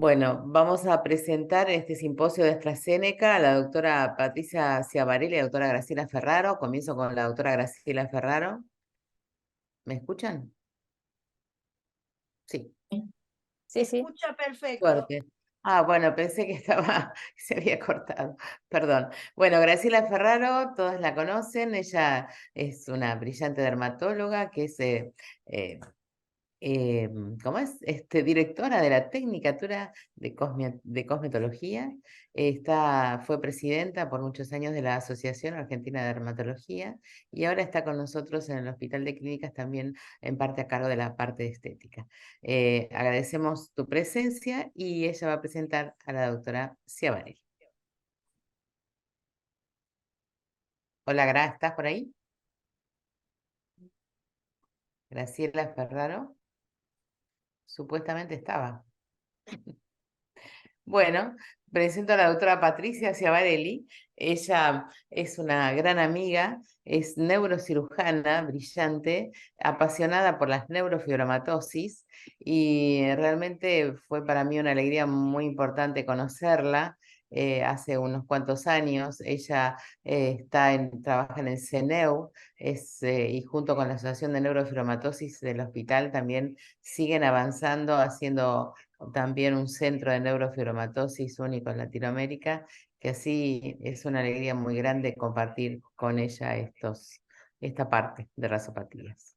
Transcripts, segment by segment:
Bueno, vamos a presentar en este simposio de AstraZeneca a la doctora Patricia Ciavarelli y la doctora Graciela Ferraro. Comienzo con la doctora Graciela Ferraro. ¿Me escuchan? Sí, Sí, Se sí. escucha perfecto. suerte. Bueno, pensé que estaba, se había cortado, perdón. Bueno, Graciela Ferraro, todos la conocen, ella es una brillante dermatóloga que es eh, ¿cómo es? Directora de la Tecnicatura de Cosmetología. Fue presidenta por muchos años de la Asociación Argentina de Dermatología y ahora está con nosotros en el Hospital de Clínicas también en parte a cargo de la parte de estética. Agradecemos tu presencia y ella va a presentar a la doctora Ciavarelli. Hola, ¿estás por ahí? Graciela Ferraro, supuestamente estaba. Bueno, presento a la doctora Patricia Ciavarelli. Ella es una gran amiga, es neurocirujana brillante, apasionada por las neurofibromatosis y realmente fue para mí una alegría muy importante conocerla. Hace unos cuantos años ella trabaja en el CENEU y junto con la Asociación de Neurofibromatosis del hospital también siguen avanzando haciendo también un centro de neurofibromatosis único en Latinoamérica, que así es una alegría muy grande compartir con ella esta parte de rasopatías.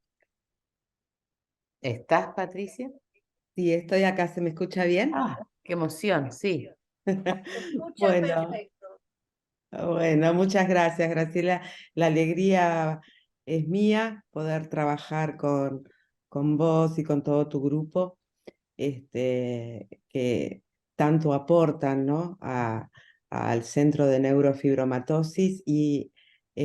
¿Estás, Patricia? Sí, estoy acá, ¿se me escucha bien? Qué emoción, sí. Se escucha Bueno, perfecto. bueno, muchas gracias, Graciela. La alegría es mía poder trabajar con vos y con todo tu grupo, que tanto aportan, ¿no? Al Centro de Neurofibromatosis y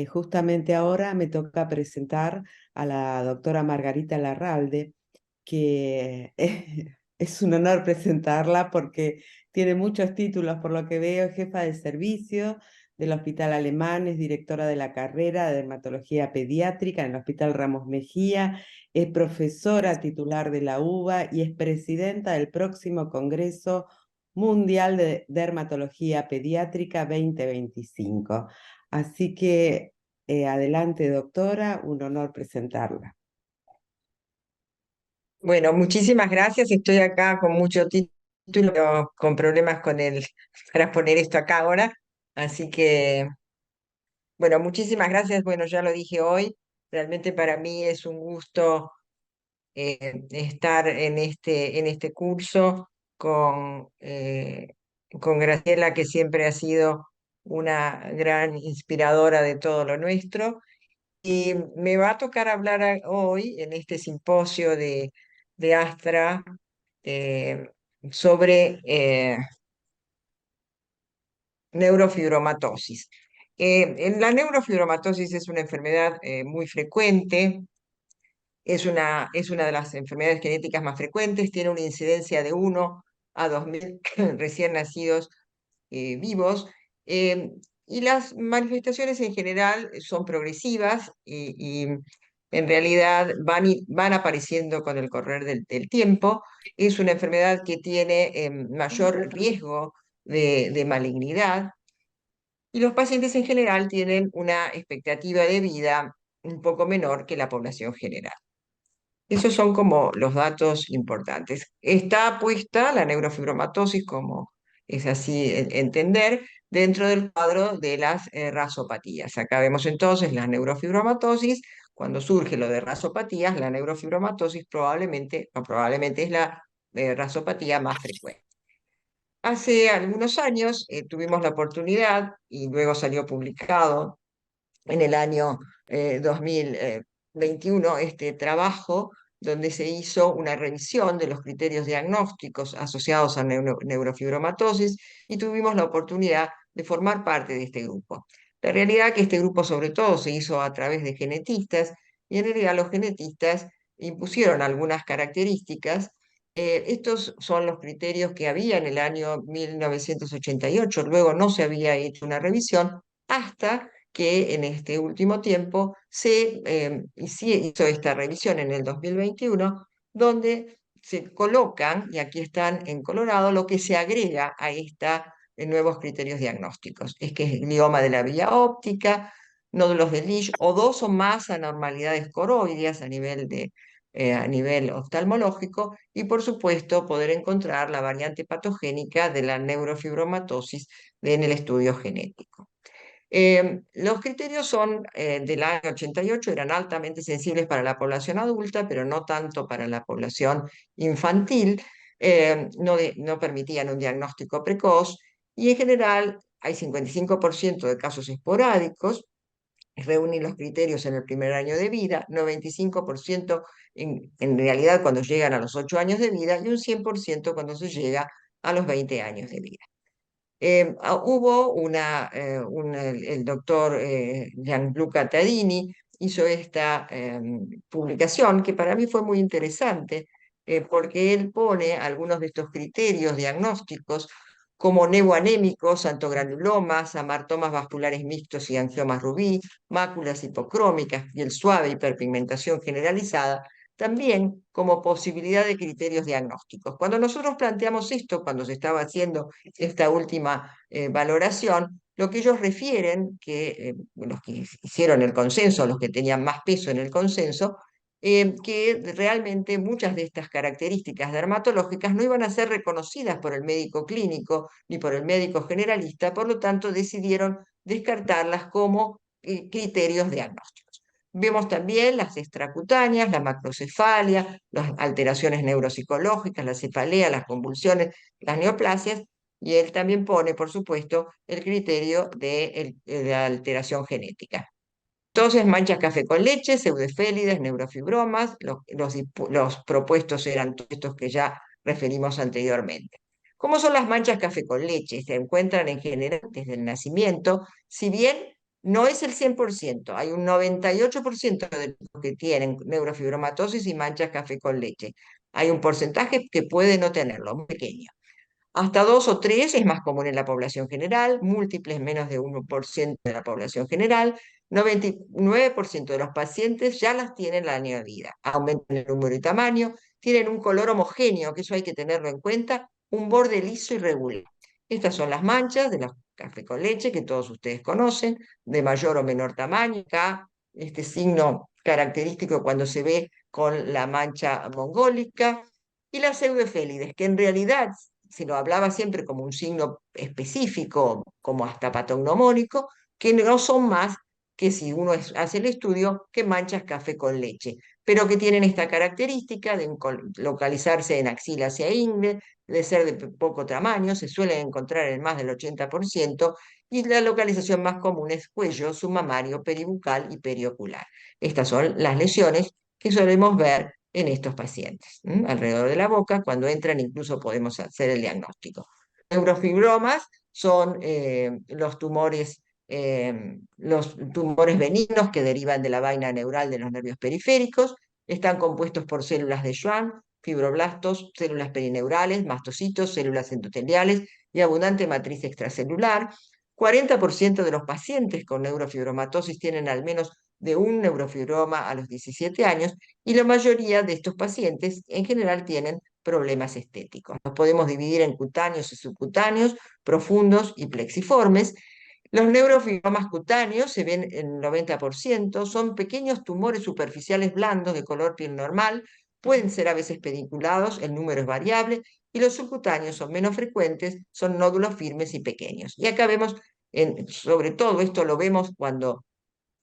justamente ahora me toca presentar a la doctora Margarita Larralde, que es un honor presentarla porque tiene muchos títulos, por lo que veo, es jefa de servicio del Hospital Alemán, es directora de la carrera de dermatología pediátrica en el Hospital Ramos Mejía, es profesora titular de la UBA y es presidenta del próximo Congreso Mundial de Dermatología Pediátrica 2025. Así que adelante, doctora, un honor presentarla. Bueno, muchísimas gracias. Estoy acá con mucho título, pero con problemas para poner esto acá ahora. Así que, bueno, muchísimas gracias. Bueno, ya lo dije hoy. Realmente para mí es un gusto estar en este curso con Graciela, que siempre ha sido una gran inspiradora de todo lo nuestro. Y me va a tocar hablar hoy en este simposio de Astra eh, sobre neurofibromatosis. La neurofibromatosis es una enfermedad muy frecuente, es una de las enfermedades genéticas más frecuentes, tiene una incidencia de 1 a 2.000 recién nacidos vivos. eh, y las manifestaciones en general son progresivas y en realidad van apareciendo con el correr del tiempo. Es una enfermedad que tiene mayor riesgo de malignidad y los pacientes en general tienen una expectativa de vida un poco menor que la población general. Esos son como los datos importantes. Está puesta la neurofibromatosis, como es así entender, dentro del cuadro de las rasopatías. Acá vemos entonces la neurofibromatosis. Cuando surge lo de rasopatías, la neurofibromatosis probablemente es la rasopatía más frecuente. Hace algunos años tuvimos la oportunidad, y luego salió publicado en el año 2021 este trabajo donde se hizo una revisión de los criterios diagnósticos asociados a neurofibromatosis y tuvimos la oportunidad de formar parte de este grupo. La realidad es que este grupo sobre todo se hizo a través de genetistas y en realidad los genetistas impusieron algunas características. Estos son los criterios que había en el año 1988, luego no se había hecho una revisión hasta que en este último tiempo se hizo esta revisión en el 2021, donde se colocan, y aquí están en colorado, lo que se agrega a esta nuevos criterios diagnósticos. Es que es glioma de la vía óptica, nódulos de Lisch o dos o más anormalidades coroideas a nivel oftalmológico y por supuesto poder encontrar la variante patogénica de la neurofibromatosis en el estudio genético. Los criterios son del año 88, eran altamente sensibles para la población adulta, pero no tanto para la población infantil, no permitían un diagnóstico precoz y en general hay 55% de casos esporádicos, reúnen los criterios en el primer año de vida, 95% en realidad cuando llegan a los 8 años de vida y un 100% cuando se llega a los 20 años de vida. Hubo el doctor Gianluca Tadini hizo esta publicación que para mí fue muy interesante porque él pone algunos de estos criterios diagnósticos como neoanémicos, antogranulomas, amartomas vasculares mixtos y angiomas rubí, máculas hipocrómicas, piel suave, hiperpigmentación generalizada, también como posibilidad de criterios diagnósticos. Cuando nosotros planteamos esto, cuando se estaba haciendo esta última valoración, lo que ellos refieren, que los que hicieron el consenso, los que tenían más peso en el consenso, que realmente muchas de estas características dermatológicas no iban a ser reconocidas por el médico clínico ni por el médico generalista, por lo tanto decidieron descartarlas como criterios diagnósticos. Vemos también las extracutáneas, la macrocefalia, las alteraciones neuropsicológicas, la cefalea, las convulsiones, las neoplasias, y él también pone, por supuesto, el criterio de la alteración genética. Entonces, manchas café con leche, pseudofélides, neurofibromas, los propuestos eran estos que ya referimos anteriormente. ¿Cómo son las manchas café con leche? Se encuentran en general desde el nacimiento, si bien no es el 100%, hay un 98% de los que tienen neurofibromatosis y manchas café con leche. Hay un porcentaje que puede no tenerlo, muy pequeño. Hasta 2 o 3 es más común en la población general, múltiples menos de 1% de la población general, 99% de los pacientes ya las tienen al año de vida, aumentan el número y tamaño, tienen un color homogéneo, que eso hay que tenerlo en cuenta, un borde liso y regular. Estas son las manchas de los café con leche que todos ustedes conocen, de mayor o menor tamaño. Acá este signo característico cuando se ve con la mancha mongólica, y las pseudoefélides, que en realidad se lo hablaba siempre como un signo específico, como hasta patognomónico, que no son más que si uno hace el estudio, que manchas café con leche, pero que tienen esta característica de localizarse en axilas y ingle, de ser de poco tamaño, se suelen encontrar en más del 80%, y la localización más común es cuello, submamario, peribucal y periocular. Estas son las lesiones que solemos ver en estos pacientes. Alrededor de la boca, cuando entran incluso podemos hacer el diagnóstico. Neurofibromas son los tumores benignos que derivan de la vaina neural de los nervios periféricos, están compuestos por células de Schwann, fibroblastos, células perineurales, mastocitos, células endoteliales y abundante matriz extracelular. 40% de los pacientes con neurofibromatosis tienen al menos de un neurofibroma a los 17 años y la mayoría de estos pacientes en general tienen problemas estéticos. Los podemos dividir en cutáneos y subcutáneos, profundos y plexiformes. Los neurofibromas cutáneos se ven en 90%, son pequeños tumores superficiales blandos de color piel normal, pueden ser a veces pedunculados, el número es variable, y los subcutáneos son menos frecuentes, son nódulos firmes y pequeños. Y acá vemos, sobre todo esto lo vemos cuando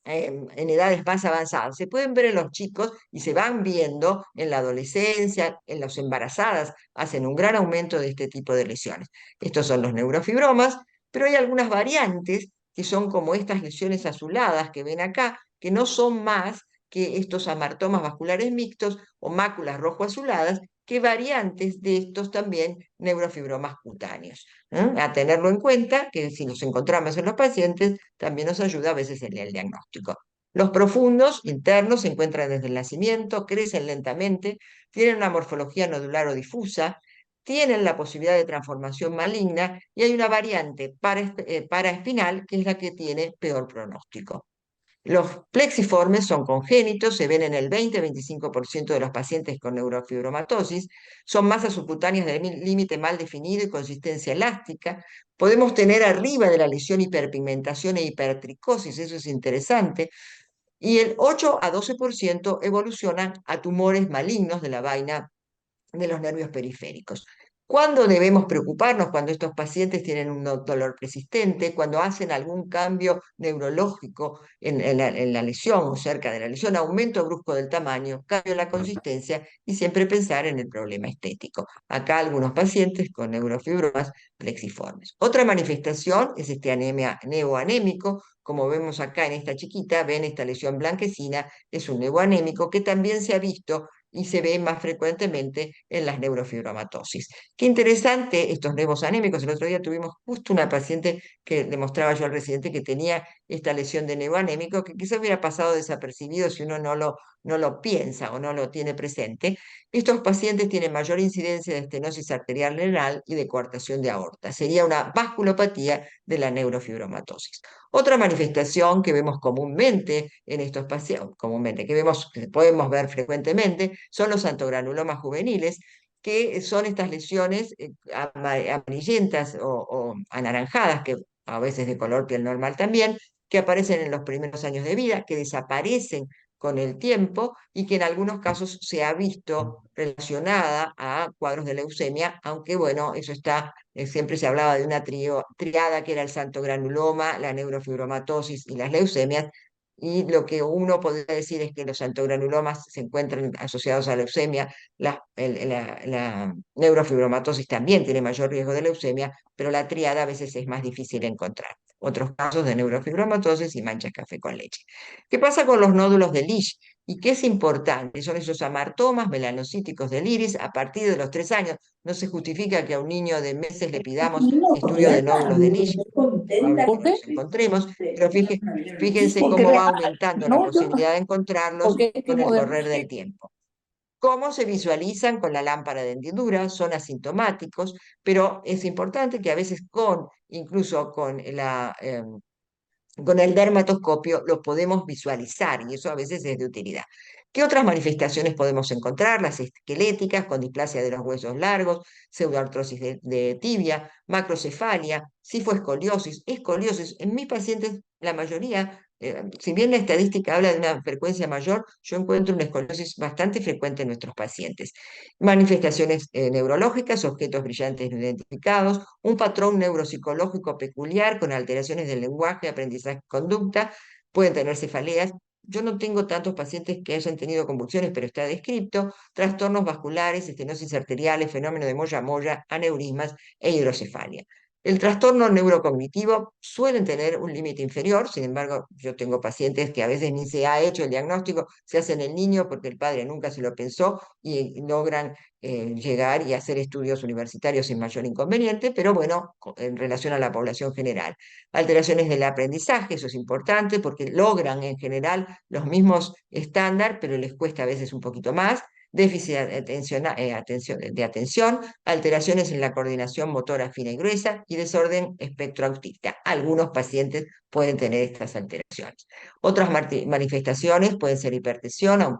en edades más avanzadas. Se pueden ver en los chicos y se van viendo en la adolescencia, en las embarazadas, hacen un gran aumento de este tipo de lesiones. Estos son los neurofibromas, pero hay algunas variantes que son como estas lesiones azuladas que ven acá, que no son más que estos amartomas vasculares mixtos o máculas rojo-azuladas, que variantes de estos también neurofibromas cutáneos. A tenerlo en cuenta, que si los encontramos en los pacientes, también nos ayuda a veces en el diagnóstico. Los profundos internos se encuentran desde el nacimiento, crecen lentamente, tienen una morfología nodular o difusa, tienen la posibilidad de transformación maligna y hay una variante paraespinal que es la que tiene peor pronóstico. Los plexiformes son congénitos, se ven en el 20-25% de los pacientes con neurofibromatosis, son masas subcutáneas del límite mal definido y consistencia elástica. Podemos tener arriba de la lesión hiperpigmentación e hipertricosis, eso es interesante, y el 8-12% evolucionan a tumores malignos de la vaina de los nervios periféricos. ¿Cuándo debemos preocuparnos? Cuando estos pacientes tienen un dolor persistente, cuando hacen algún cambio neurológico en la lesión o cerca de la lesión, aumento brusco del tamaño, cambio en la consistencia y siempre pensar en el problema estético. Acá algunos pacientes con neurofibromas plexiformes. Otra manifestación es este anemia neoanémico, como vemos acá en esta chiquita, ven esta lesión blanquecina, es un neoanémico que también se ha visto y se ve más frecuentemente en las neurofibromatosis. Qué interesante estos nevos anémicos. El otro día tuvimos justo una paciente que le mostraba yo al residente que tenía esta lesión de nevo anémico, que quizás hubiera pasado desapercibido si uno no lo piensa o no lo tiene presente. Estos pacientes tienen mayor incidencia de estenosis arterial renal y de coartación de aorta. Sería una vasculopatía de la neurofibromatosis. Otra manifestación que vemos comúnmente en estos pacientes, que podemos ver frecuentemente, son los antogranulomas juveniles, que son estas lesiones amarillentas o anaranjadas, que a veces de color piel normal también, que aparecen en los primeros años de vida, que desaparecen con el tiempo y que en algunos casos se ha visto relacionada a cuadros de leucemia, aunque bueno, eso está, siempre se hablaba de una triada que era el santo granuloma, la neurofibromatosis y las leucemias, y lo que uno podría decir es que los santogranulomas se encuentran asociados a leucemia, la neurofibromatosis también tiene mayor riesgo de leucemia, pero la triada a veces es más difícil de encontrar. Otros casos de neurofibromatosis y manchas café con leche. ¿Qué pasa con los nódulos de Lisch? ¿Y qué es importante? Son esos amartomas melanocíticos del iris a partir de los 3 años. No se justifica que a un niño de meses le pidamos estudio de nódulos de Lisch. Probable ¿Por que qué? los encontremos, pero fíjense Porque cómo va aumentando la no, yo, posibilidad de encontrarlos porque es que con el moderno. correr del tiempo. ¿Cómo se visualizan con la lámpara de hendidura? Son asintomáticos, pero es importante que a veces incluso con el dermatoscopio lo podemos visualizar y eso a veces es de utilidad. ¿Qué otras manifestaciones podemos encontrar? Las esqueléticas, con displasia de los huesos largos, pseudoartrosis de tibia, macrocefalia, escoliosis. Escoliosis, en mis pacientes, la mayoría, si bien la estadística habla de una frecuencia mayor, yo encuentro una escoliosis bastante frecuente en nuestros pacientes. Manifestaciones neurológicas, objetos brillantes no identificados, un patrón neuropsicológico peculiar con alteraciones del lenguaje, aprendizaje, conducta, pueden tener cefaleas. Yo no tengo tantos pacientes que hayan tenido convulsiones, pero está descrito, trastornos vasculares, estenosis arteriales, fenómeno de moya-moya, aneurismas e hidrocefalia. El trastorno neurocognitivo suelen tener un límite inferior, sin embargo, yo tengo pacientes que a veces ni se ha hecho el diagnóstico, se hace en el niño porque el padre nunca se lo pensó y logran llegar y hacer estudios universitarios sin mayor inconveniente, pero bueno, en relación a la población general. Alteraciones del aprendizaje, eso es importante porque logran en general los mismos estándares, pero les cuesta a veces un poquito más. Déficit de atención, alteraciones en la coordinación motora fina y gruesa y desorden espectro autista. Algunos pacientes pueden tener estas alteraciones. Otras manifestaciones pueden ser hipertensión,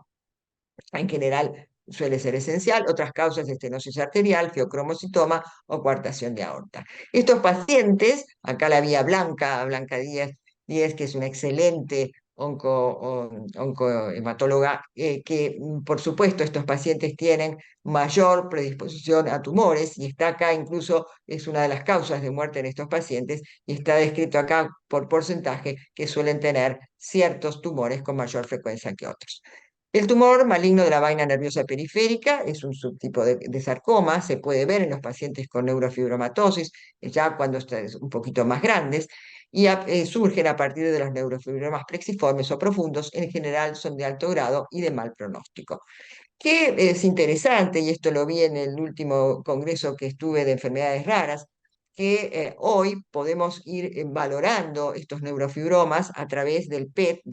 en general suele ser esencial, otras causas estenosis arterial, feocromocitoma o coartación de aorta. Estos pacientes, acá la vía Blanca Díaz, que es una excelente oncohematóloga, que por supuesto estos pacientes tienen mayor predisposición a tumores y está acá incluso es una de las causas de muerte en estos pacientes y está descrito acá por porcentaje que suelen tener ciertos tumores con mayor frecuencia que otros. El tumor maligno de la vaina nerviosa periférica es un subtipo de sarcoma, se puede ver en los pacientes con neurofibromatosis, ya cuando están un poquito más grandes, y surgen a partir de los neurofibromas plexiformes o profundos, en general son de alto grado y de mal pronóstico. Que es interesante, y esto lo vi en el último congreso que estuve de enfermedades raras, que hoy podemos ir valorando estos neurofibromas a través del PET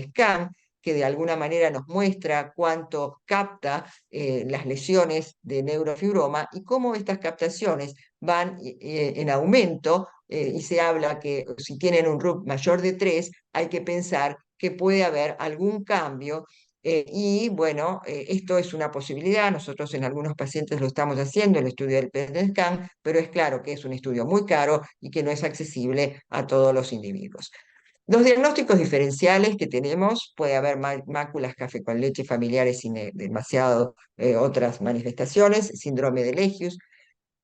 scan, que de alguna manera nos muestra cuánto capta las lesiones de neurofibroma y cómo estas captaciones van en aumento y se habla que si tienen un RUP mayor de 3, hay que pensar que puede haber algún cambio. Y bueno, esto es una posibilidad. Nosotros en algunos pacientes lo estamos haciendo, el estudio del PET scan, pero es claro que es un estudio muy caro y que no es accesible a todos los individuos. Los diagnósticos diferenciales que tenemos, puede haber máculas café con leche familiares sin demasiado otras manifestaciones, síndrome de Legius,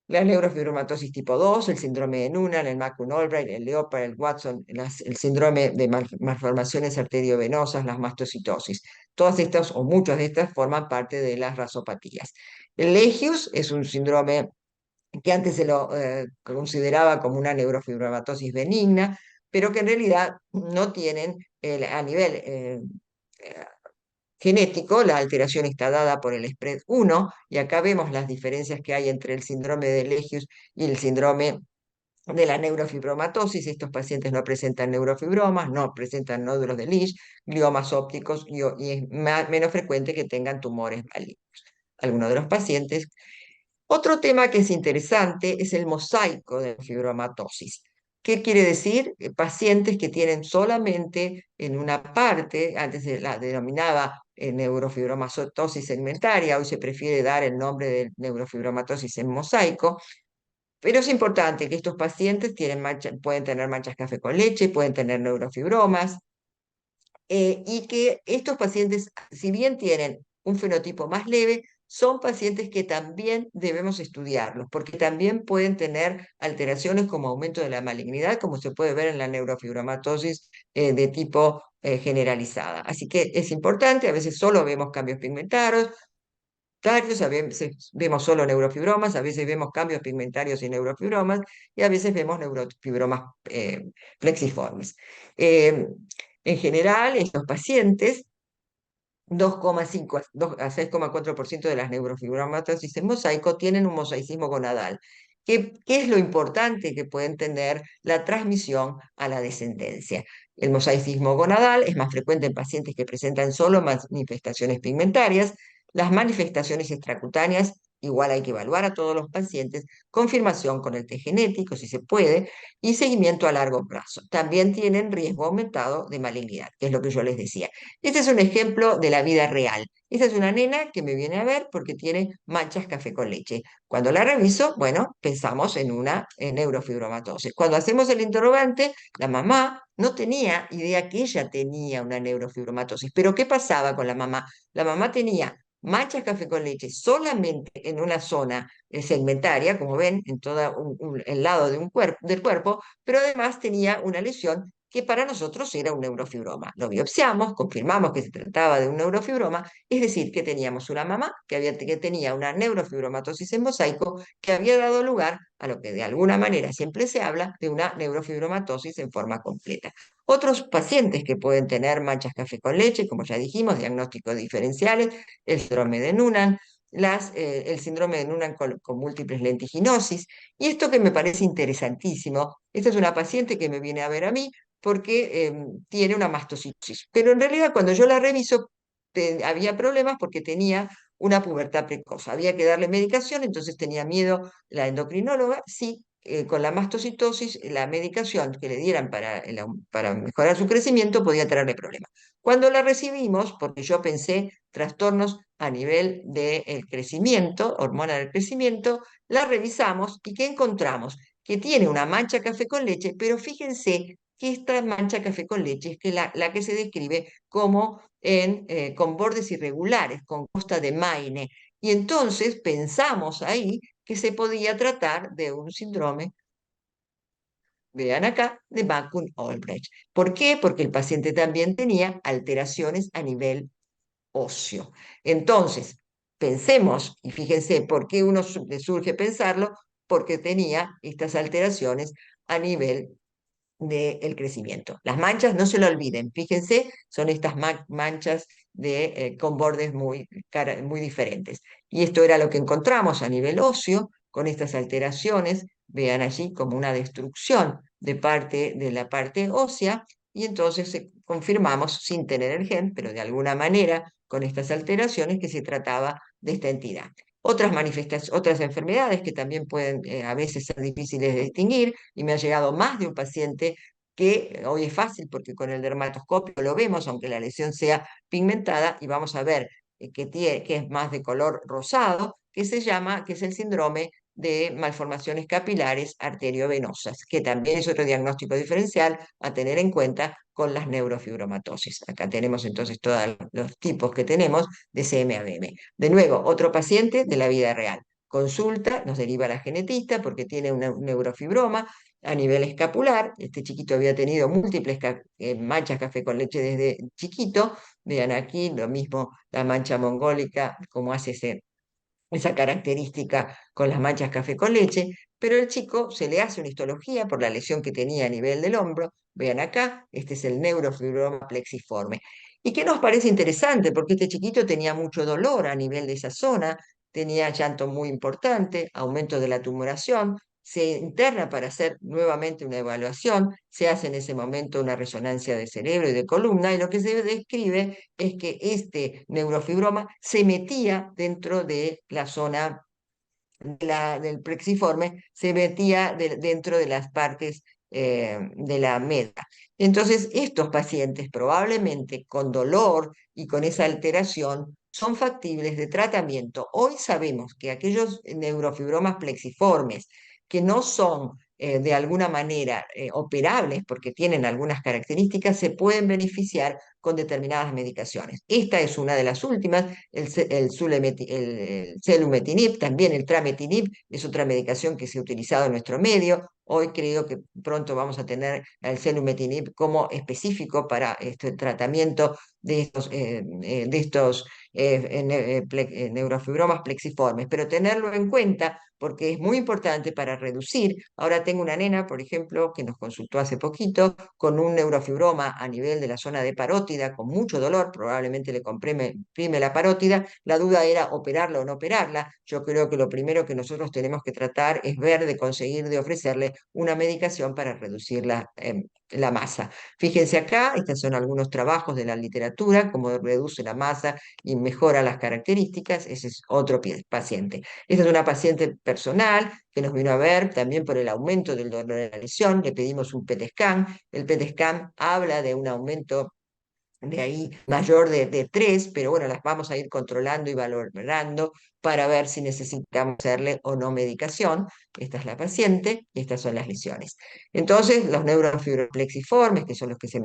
la neurofibromatosis tipo 2, el síndrome de Noonan, el McCune-Albright, el Leopard, el Watson, el síndrome de malformaciones arteriovenosas, las mastocitosis. Todas estas, o muchas de estas, forman parte de las rasopatías. El Legius es un síndrome que antes se lo consideraba como una neurofibromatosis benigna, pero que en realidad no tienen a nivel eh, genético, la alteración está dada por el SPRED1, y acá vemos las diferencias que hay entre el síndrome de Legius y el síndrome de la neurofibromatosis. Estos pacientes no presentan neurofibromas, no presentan nódulos de Leach, gliomas ópticos, y es menos frecuente que tengan tumores malignos. Algunos de los pacientes. Otro tema que es interesante es el mosaico de fibromatosis. ¿Qué quiere decir? Pacientes que tienen solamente en una parte, antes se la denominaba neurofibromatosis segmentaria, hoy se prefiere dar el nombre de neurofibromatosis en mosaico, pero es importante que estos pacientes pueden tener manchas café con leche, pueden tener neurofibromas, y que estos pacientes, si bien tienen un fenotipo más leve, son pacientes que también debemos estudiarlos, porque también pueden tener alteraciones como aumento de la malignidad, como se puede ver en la neurofibromatosis de tipo generalizada. Así que es importante, a veces solo vemos cambios pigmentarios, a veces vemos solo neurofibromas, a veces vemos cambios pigmentarios y neurofibromas, y a veces vemos neurofibromas plexiformes. En general, estos pacientes, 2,5 a 6,4% de las neurofibromatosis en mosaico tienen un mosaicismo gonadal. ¿Qué es lo importante que pueden tener? La transmisión a la descendencia. El mosaicismo gonadal es más frecuente en pacientes que presentan solo manifestaciones pigmentarias. Las manifestaciones extracutáneas, igual hay que evaluar a todos los pacientes, confirmación con el test genético si se puede, y seguimiento a largo plazo. También tienen riesgo aumentado de malignidad, que es lo que yo les decía. Este es un ejemplo de la vida real. Esta es una nena que me viene a ver porque tiene manchas café con leche. Cuando la reviso, bueno, pensamos en una neurofibromatosis. Cuando hacemos el interrogante, la mamá no tenía idea que ella tenía una neurofibromatosis. Pero ¿qué pasaba con la mamá? La mamá tenía manchas café con leche solamente en una zona segmentaria, como ven, en todo el lado de del cuerpo, pero además tenía una lesión que para nosotros era un neurofibroma. Lo biopsiamos, confirmamos que se trataba de un neurofibroma, es decir, que teníamos una mamá que tenía una neurofibromatosis en mosaico que había dado lugar a lo que de alguna manera siempre se habla de una neurofibromatosis en forma completa. Otros pacientes que pueden tener manchas café con leche, como ya dijimos, diagnósticos diferenciales, el síndrome de Noonan, el síndrome de Noonan con múltiples lentiginosis. Y esto que me parece interesantísimo, esta es una paciente que me viene a ver a mí porque tiene una mastocitosis. Pero en realidad cuando yo la reviso, había problemas porque tenía una pubertad precoz. Había que darle medicación, entonces tenía miedo la endocrinóloga, sí, con la mastocitosis, la medicación que le dieran para mejorar su crecimiento podía traerle problemas. Cuando la recibimos, porque yo pensé trastornos a nivel del crecimiento, hormona del crecimiento, la revisamos y ¿qué encontramos? Que tiene una mancha café con leche, pero fíjense que esta mancha café con leche es que la que se describe como con bordes irregulares, con costa de Maine. Y entonces pensamos ahí que se podía tratar de un síndrome, vean acá, de McCune-Albright. ¿Por qué? Porque el paciente también tenía alteraciones a nivel óseo. Entonces, pensemos, y fíjense por qué le surge pensarlo, porque tenía estas alteraciones a nivel del crecimiento. Las manchas, no se lo olviden, fíjense, son estas manchas con bordes muy diferentes. Y esto era lo que encontramos a nivel óseo, con estas alteraciones, vean allí como una destrucción de la parte ósea, y entonces confirmamos, sin tener el gen, pero de alguna manera, con estas alteraciones, que se trataba de esta entidad. Otras enfermedades que también pueden a veces ser difíciles de distinguir, y me ha llegado más de un paciente que hoy es fácil porque con el dermatoscopio lo vemos, aunque la lesión sea pigmentada, y vamos a ver que es más de color rosado, que es el síndrome de malformaciones capilares arteriovenosas, que también es otro diagnóstico diferencial a tener en cuenta con las neurofibromatosis. Acá tenemos entonces todos los tipos que tenemos de CMABM. De nuevo, otro paciente de la vida real. Consulta, nos deriva a la genetista porque tiene un neurofibroma a nivel escapular. Este chiquito había tenido múltiples manchas café con leche desde chiquito. Vean aquí, lo mismo la mancha mongólica, como hace esa característica con las manchas café con leche, pero el chico se le hace una histología por la lesión que tenía a nivel del hombro. Vean acá, este es el neurofibroma plexiforme. ¿Y qué nos parece interesante? Porque este chiquito tenía mucho dolor a nivel de esa zona, tenía llanto muy importante, aumento de la tumoración, se interna para hacer nuevamente una evaluación, se hace en ese momento una resonancia de cerebro y de columna, y lo que se describe es que este neurofibroma se metía dentro de la zona del plexiforme, se metía dentro de las partes de la médula. Entonces, estos pacientes probablemente con dolor y con esa alteración son factibles de tratamiento. Hoy sabemos que aquellos neurofibromas plexiformes que no son de alguna manera operables porque tienen algunas características, se pueden beneficiar con determinadas medicaciones. Esta es una de las últimas, el selumetinib, también el trametinib, es otra medicación que se ha utilizado en nuestro medio. Hoy creo que pronto vamos a tener el selumetinib como específico para este tratamiento de estos neurofibromas plexiformes, pero tenerlo en cuenta porque es muy importante para reducir. Ahora tengo una nena, por ejemplo, que nos consultó hace poquito con un neurofibroma a nivel de la zona de parótida, con mucho dolor, probablemente le comprime la parótida. La duda era operarla o no operarla. Yo creo que lo primero que nosotros tenemos que tratar es ver de conseguir de ofrecerle una medicación para reducir la masa. Fíjense acá, estos son algunos trabajos de la literatura, cómo reduce la masa y mejora las características. Ese es otro paciente. Esta es una paciente personal que nos vino a ver también por el aumento del dolor de la lesión. Le pedimos un PET scan. El PET scan habla de un aumento de ahí mayor de 3, pero bueno, las vamos a ir controlando y valorando para ver si necesitamos hacerle o no medicación. Esta es la paciente y estas son las lesiones. Entonces, los neurofibroplexiformes, que son los que se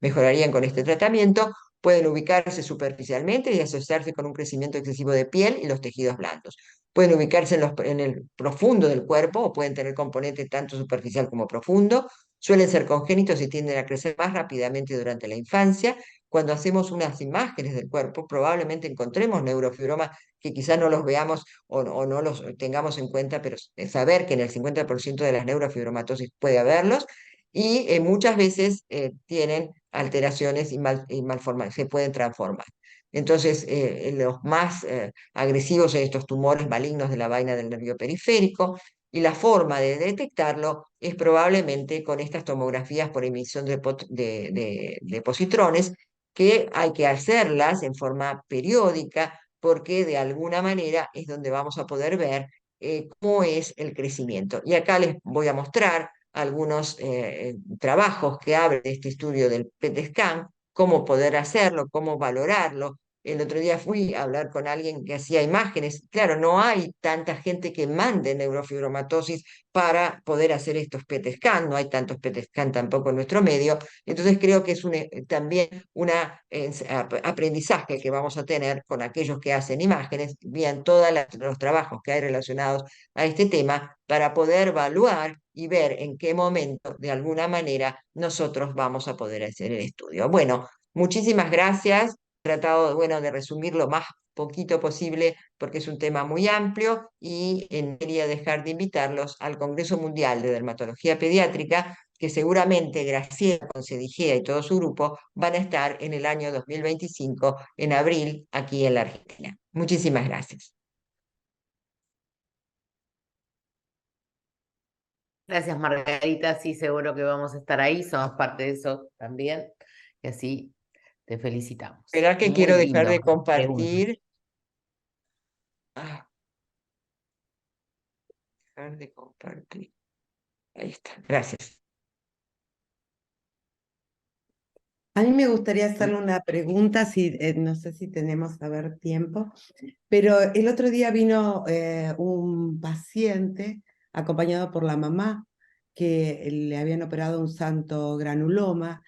mejorarían con este tratamiento, pueden ubicarse superficialmente y asociarse con un crecimiento excesivo de piel y los tejidos blandos. Pueden ubicarse en el profundo del cuerpo o pueden tener componente tanto superficial como profundo. Suelen ser congénitos y tienden a crecer más rápidamente durante la infancia. Cuando hacemos unas imágenes del cuerpo, probablemente encontremos neurofibromas que quizás no los veamos o no los tengamos en cuenta, pero saber que en el 50% de las neurofibromatosis puede haberlos y muchas veces tienen alteraciones y malformaciones, se pueden transformar. Entonces, los más agresivos en estos tumores malignos de la vaina del nervio periférico, y la forma de detectarlo es probablemente con estas tomografías por emisión de positrones, que hay que hacerlas en forma periódica, porque de alguna manera es donde vamos a poder ver cómo es el crecimiento. Y acá les voy a mostrar algunos trabajos que hablan de este estudio del PET scan, cómo poder hacerlo, cómo valorarlo. El otro día fui a hablar con alguien que hacía imágenes. Claro, no hay tanta gente que mande neurofibromatosis para poder hacer estos PET scan, no hay tantos PET scan tampoco en nuestro medio. Entonces creo que es también un aprendizaje que vamos a tener con aquellos que hacen imágenes, bien todos los trabajos que hay relacionados a este tema, para poder evaluar y ver en qué momento, de alguna manera, nosotros vamos a poder hacer el estudio. Bueno, muchísimas gracias. He tratado, bueno, de resumir lo más poquito posible porque es un tema muy amplio y quería dejar de invitarlos al Congreso Mundial de Dermatología Pediátrica, que seguramente Graciela Concedigea y todo su grupo van a estar en el año 2025, en abril, aquí en la Argentina. Muchísimas gracias. Gracias, Margarita. Sí, seguro que vamos a estar ahí. Somos parte de eso también. Y así te felicitamos. Esperar que Muy quiero dejar lindo. de compartir. Ah, dejar de compartir. Ahí está. Gracias. A mí me gustaría hacerle una pregunta, no sé si tenemos a ver tiempo, pero el otro día vino un paciente acompañado por la mamá que le habían operado un santo granuloma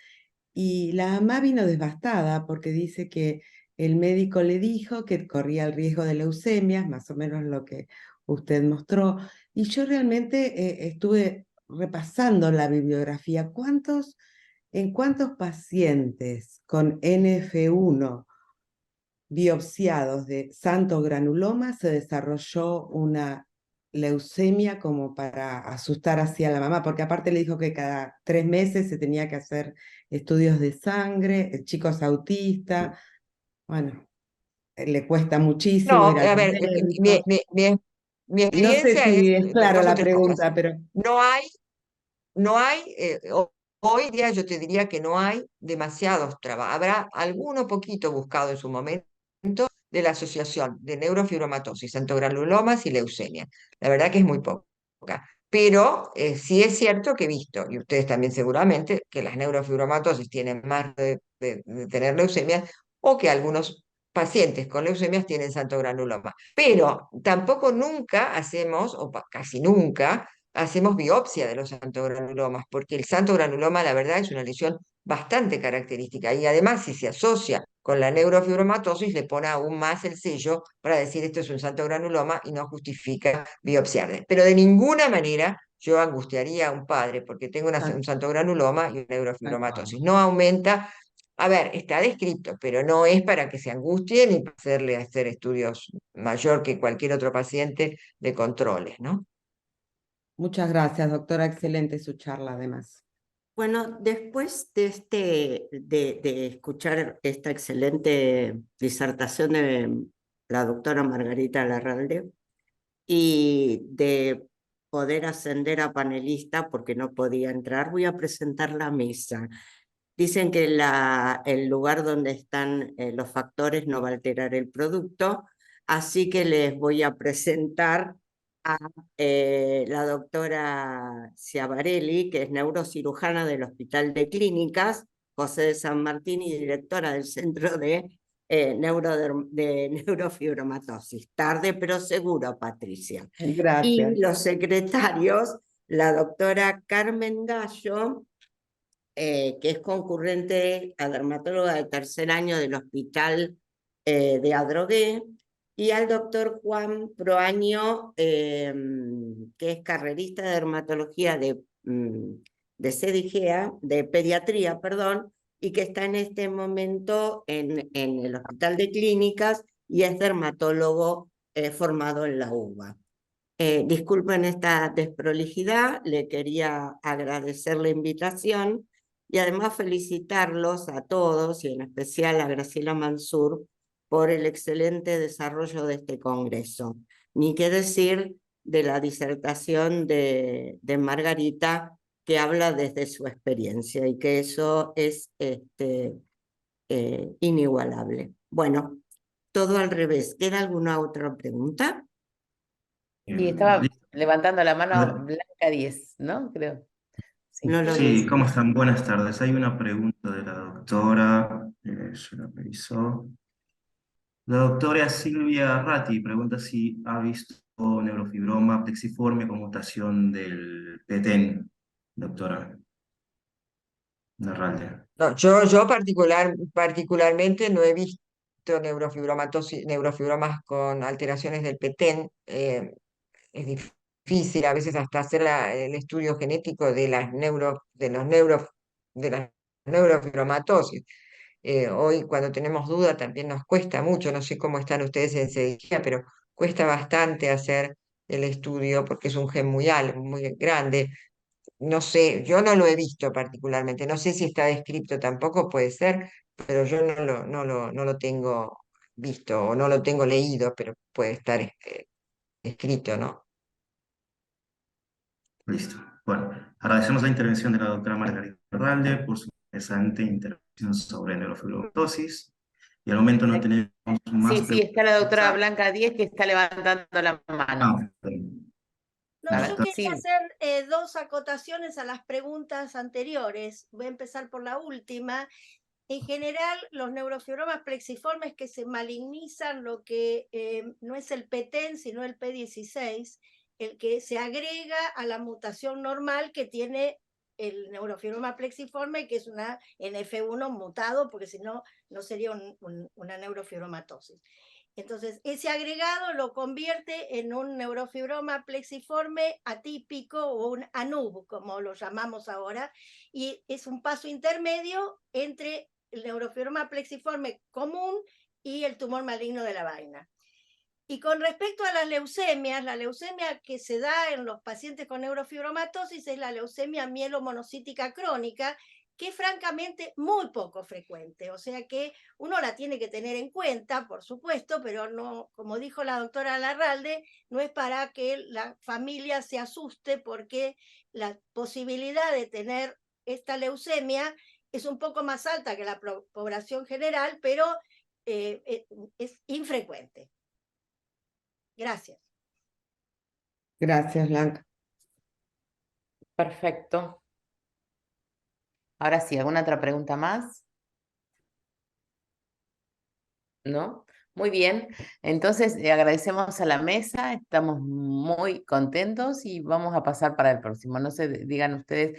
y la mamá vino devastada porque dice que el médico le dijo que corría el riesgo de leucemias, más o menos lo que usted mostró, y yo realmente estuve repasando la bibliografía. ¿En cuántos pacientes con NF1 biopsiados de santo granuloma se desarrolló una leucemia como para asustar así a la mamá? Porque aparte le dijo que cada 3 meses se tenía que hacer estudios de sangre, el chico es autista, bueno, le cuesta muchísimo No, ir al a ver, médico. mi No sé experiencia es si es de clara dos o la tres cosas. pregunta, pero No hay, no hay, hoy día yo te diría que no hay demasiados trabajos. Habrá alguno poquito buscado en su momento de la Asociación de Neurofibromatosis, santogranulomas y leucemia. La verdad que es muy poca. Pero sí es cierto que he visto, y ustedes también seguramente, que las neurofibromatosis tienen más de tener leucemia o que algunos pacientes con leucemias tienen santogranuloma. Pero tampoco nunca hacemos, o casi nunca, hacemos biopsia de los santogranulomas, porque el santogranuloma, la verdad, es una lesión bastante característica y además si se asocia con la neurofibromatosis le pone aún más el sello para decir esto es un santogranuloma y no justifica biopsiar. Pero de ninguna manera yo angustiaría a un padre porque tengo un santogranuloma y una neurofibromatosis. No aumenta, a ver, está descrito, pero no es para que se angustie ni para hacerle hacer estudios mayor que cualquier otro paciente de controles, ¿no? muchas gracias, doctora, excelente su charla además. Bueno, después de escuchar esta excelente disertación de la doctora Margarita Larralde y de poder ascender a panelista porque no podía entrar, voy a presentar la mesa. Dicen que el lugar donde están los factores no va a alterar el producto, así que les voy a presentar a la doctora Ciavarelli, que es neurocirujana del Hospital de Clínicas José de San Martín y directora del Centro de Neurofibromatosis. Tarde pero seguro, Patricia. Gracias. Y los secretarios, la doctora Carmen Gallo, que es concurrente a dermatóloga de tercer año del Hospital de Adrogué, y al doctor Juan Proaño, que es carrerista de dermatología de CDGEA, de pediatría, perdón, y que está en este momento en el Hospital de Clínicas y es dermatólogo formado en la UBA. Disculpen esta desprolijidad, le quería agradecer la invitación y además felicitarlos a todos y en especial a Graciela Mansur por el excelente desarrollo de este congreso. Ni qué decir de la disertación de Margarita, que habla desde su experiencia y que eso es inigualable. Bueno, todo al revés. ¿Queda alguna otra pregunta? Y estaba Listo. levantando la mano Blanca 10, ¿no? Creo. Sí. No lo Sí, veo. ¿cómo están? Buenas tardes. Hay una pregunta de la doctora, yo la reviso. La doctora Silvia Ratti pregunta si ha visto neurofibroma plexiforme con mutación del PTEN, doctora Larralde. No, yo particularmente no he visto neurofibromas con alteraciones del PTEN. Es difícil a veces hasta hacer el estudio genético de de las neurofibromatosis. Hoy cuando tenemos duda también nos cuesta mucho, no sé cómo están ustedes en celiaquía, pero cuesta bastante hacer el estudio porque es un gen muy grande. No sé, yo no lo he visto particularmente, no sé si está descrito tampoco, puede ser, pero yo no lo tengo visto o no lo tengo leído, pero puede estar escrito, ¿no? Listo. Bueno, agradecemos la intervención de la doctora Margarita Larralde por su interesante intervención sobre neurofibromatosis. Y al momento no tenemos más Sí, está la doctora preguntas. Blanca 10 que está levantando la mano. No, A yo ver, quería sí. hacer dos acotaciones a las preguntas anteriores. Voy a empezar por la última. en general, los neurofibromas plexiformes que se malignizan, lo que no es el P10, sino el P16, el que se agrega a la mutación normal que tiene el neurofibroma plexiforme, que es una NF1 mutado, porque si no, no sería una neurofibromatosis. Entonces, ese agregado lo convierte en un neurofibroma plexiforme atípico o un ANUB, como lo llamamos ahora, y es un paso intermedio entre el neurofibroma plexiforme común y el tumor maligno de la vaina. Y con respecto a las leucemias, la leucemia que se da en los pacientes con neurofibromatosis es la leucemia mielomonocítica crónica, que es francamente muy poco frecuente, o sea que uno la tiene que tener en cuenta, por supuesto, pero no, como dijo la doctora Larralde, no es para que la familia se asuste porque la posibilidad de tener esta leucemia es un poco más alta que la población general, pero es infrecuente. Gracias. Gracias, Blanca. Perfecto. Ahora sí, ¿alguna otra pregunta más? ¿No? Muy bien. Entonces, agradecemos a la mesa, estamos muy contentos y vamos a pasar para el próximo. No sé, digan ustedes